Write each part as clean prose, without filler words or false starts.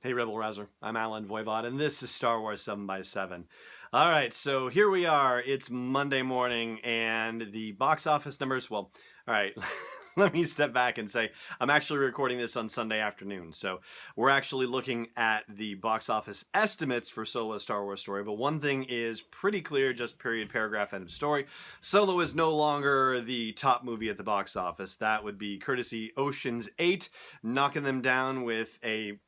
Hey Rebel Rouser, I'm Alan Voivod, and this is Star Wars 7 by 7. Alright, so here we are, it's Monday morning, and the box office numbers, well, alright, let me step back and say, I'm actually recording this on Sunday afternoon, so we're actually looking at the box office estimates for Solo: A Star Wars Story, but one thing is pretty clear, just period, paragraph, end of story. Solo is no longer the top movie at the box office. That would be courtesy Ocean's 8, knocking them down with a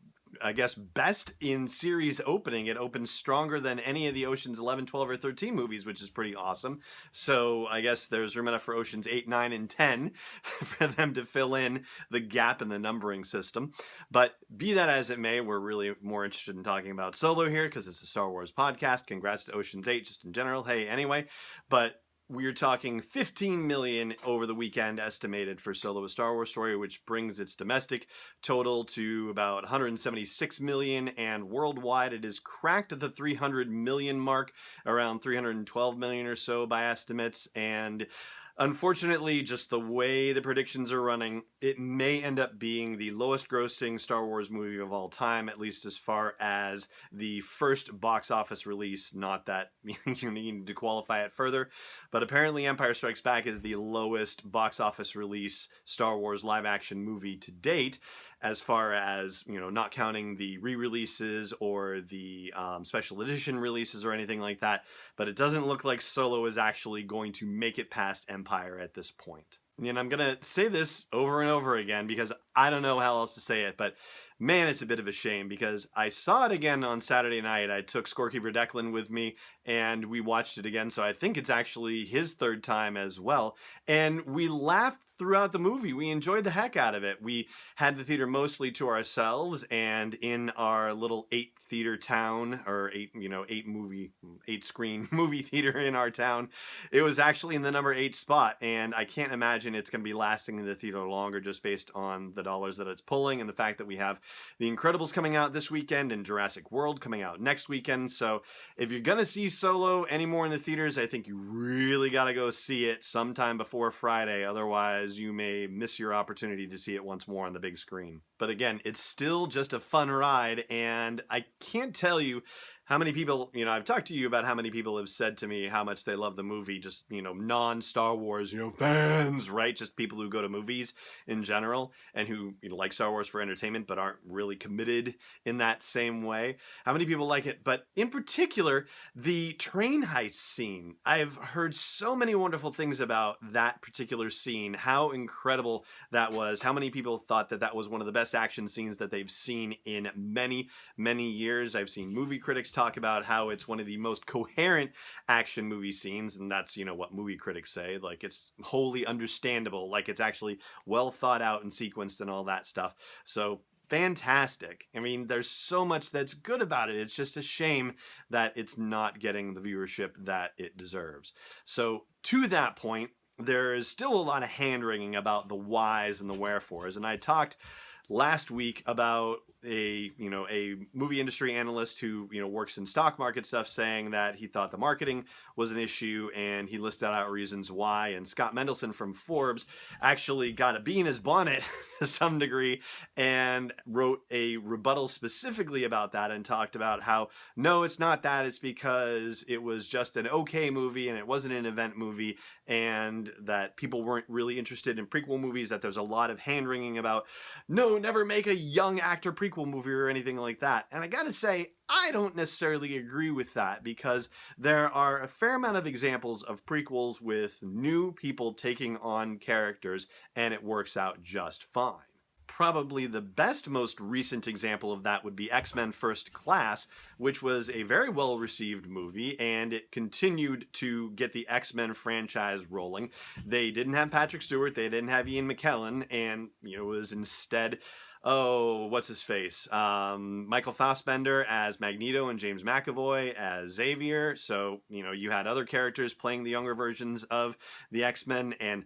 best in series opening. It opens stronger than any of the Ocean's 11, 12, or 13 movies, which is pretty awesome. So I guess there's room enough for Ocean's 8, 9, and 10 for them to fill in the gap in the numbering system. But be that as it may, we're really more interested in talking about Solo here because it's a Star Wars podcast. Congrats to Ocean's 8 just in general. Hey, anyway. But we're talking 15 million over the weekend estimated for Solo: A Star Wars Story, which brings its domestic total to about 176 million, and worldwide it is cracked at the 300 million mark, around 312 million or so by estimates. And unfortunately, just the way the predictions are running, it may end up being the lowest grossing Star Wars movie of all time, at least as far as the first box office release. Not that you need to qualify it further, but apparently Empire Strikes Back is the lowest box office release Star Wars live action movie to date, as far as, not counting the re-releases or the special edition releases or anything like that. But it doesn't look like Solo is actually going to make it past Empire at this point. And I'm going to say this over and over again because I don't know how else to say it, but man, it's a bit of a shame because I saw it again on Saturday night. I took Scorekeeper Declan with me and we watched it again, so I think it's actually his third time as well. And we laughed throughout the movie. We enjoyed the heck out of it. We had the theater mostly to ourselves, and in our little 8-theater town, or 8-screen movie theater in our town, it was actually in the number 8 spot, and I can't imagine it's going to be lasting in the theater longer just based on the dollars that it's pulling and the fact that we have The Incredibles coming out this weekend and Jurassic World coming out next weekend. So if you're going to see Solo anymore in the theaters, I think you really got to go see it sometime before Friday. Otherwise, you may miss your opportunity to see it once more on the big screen. But again, it's still just a fun ride, and I can't tell you how many people, I've talked to you about how many people have said to me how much they love the movie, just, non-Star Wars, fans, right? Just people who go to movies in general and who, like Star Wars for entertainment but aren't really committed in that same way. How many people like it? But in particular, the train heist scene. I've heard so many wonderful things about that particular scene, how incredible that was, how many people thought that that was one of the best action scenes that they've seen in many, many years. I've seen movie critics talk about how it's one of the most coherent action movie scenes, and that's, what movie critics say, like it's wholly understandable, like it's actually well thought out and sequenced and all that stuff. So fantastic. I mean, there's so much that's good about it. It's just a shame that it's not getting the viewership that it deserves. So to that point, there is still a lot of hand-wringing about the whys and the wherefores, and I talked last week about a movie industry analyst who works in stock market stuff, saying that he thought the marketing was an issue, and he listed out reasons why. And Scott Mendelson from Forbes actually got a bee in his bonnet to some degree and wrote a rebuttal specifically about that and talked about how no, it's not that, it's because it was just an okay movie and it wasn't an event movie, and that people weren't really interested in prequel movies, that there's a lot of hand-wringing about no, never make a young actor prequel movie or anything like that. And I gotta say, I don't necessarily agree with that, because there are a fair amount of examples of prequels with new people taking on characters and it works out just fine. Probably the best, most recent example of that would be X-Men First Class, which was a very well-received movie, and it continued to get the X-Men franchise rolling. They didn't have Patrick Stewart, they didn't have Ian McKellen, and it was instead, what's his face? Michael Fassbender as Magneto and James McAvoy as Xavier. So, you had other characters playing the younger versions of the X-Men, and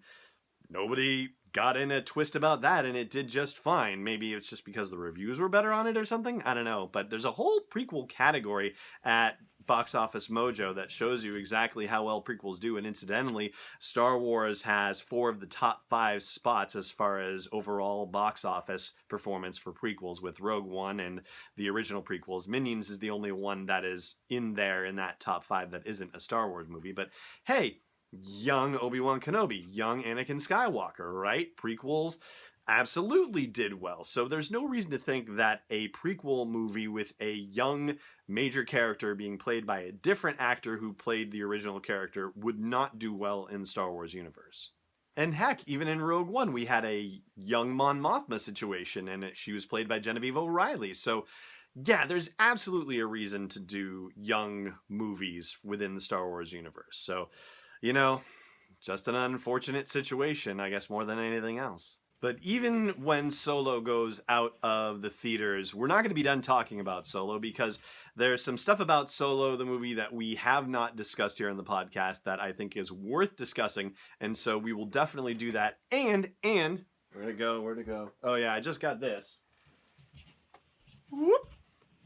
nobody got in a twist about that, and it did just fine. Maybe it's just because the reviews were better on it or something, I don't know. But there's a whole prequel category at box office mojo that shows you exactly how well prequels do. And incidentally, Star Wars has 4 of the top 5 spots as far as overall box office performance for prequels, with Rogue One and the original prequels. Minions is the only one that is in there in that top 5 that isn't a Star Wars movie. But hey, young Obi-Wan Kenobi, young Anakin Skywalker, right? Prequels absolutely did well. So there's no reason to think that a prequel movie with a young major character being played by a different actor who played the original character would not do well in the Star Wars universe. And heck, even in Rogue One, we had a young Mon Mothma situation, and she was played by Genevieve O'Reilly. So yeah, there's absolutely a reason to do young movies within the Star Wars universe. So, you know, just an unfortunate situation, I guess, more than anything else. But even when Solo goes out of the theaters, we're not going to be done talking about Solo, because there's some stuff about Solo, the movie, that we have not discussed here on the podcast that I think is worth discussing. And so we will definitely do that. And where'd it go? Oh yeah, I just got this. Whoop.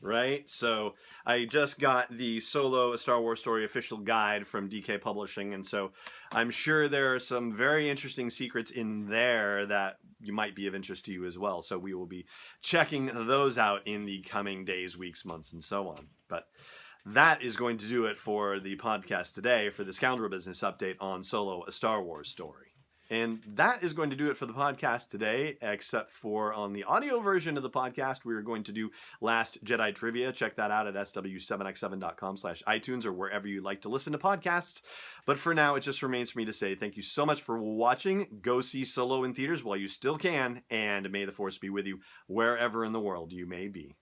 Right? So I just got the Solo: A Star Wars Story official guide from DK Publishing, and so I'm sure there are some very interesting secrets in there that you might be of interest to you as well. So we will be checking those out in the coming days, weeks, months, and so on. But that is going to do it for the podcast today for the Scoundrel Business Update on Solo: A Star Wars Story. And that is going to do it for the podcast today, except for on the audio version of the podcast, we are going to do Last Jedi Trivia. Check that out at sw7x7.com/iTunes or wherever you like to listen to podcasts. But for now, it just remains for me to say thank you so much for watching. Go see Solo in theaters while you still can, and may the Force be with you wherever in the world you may be.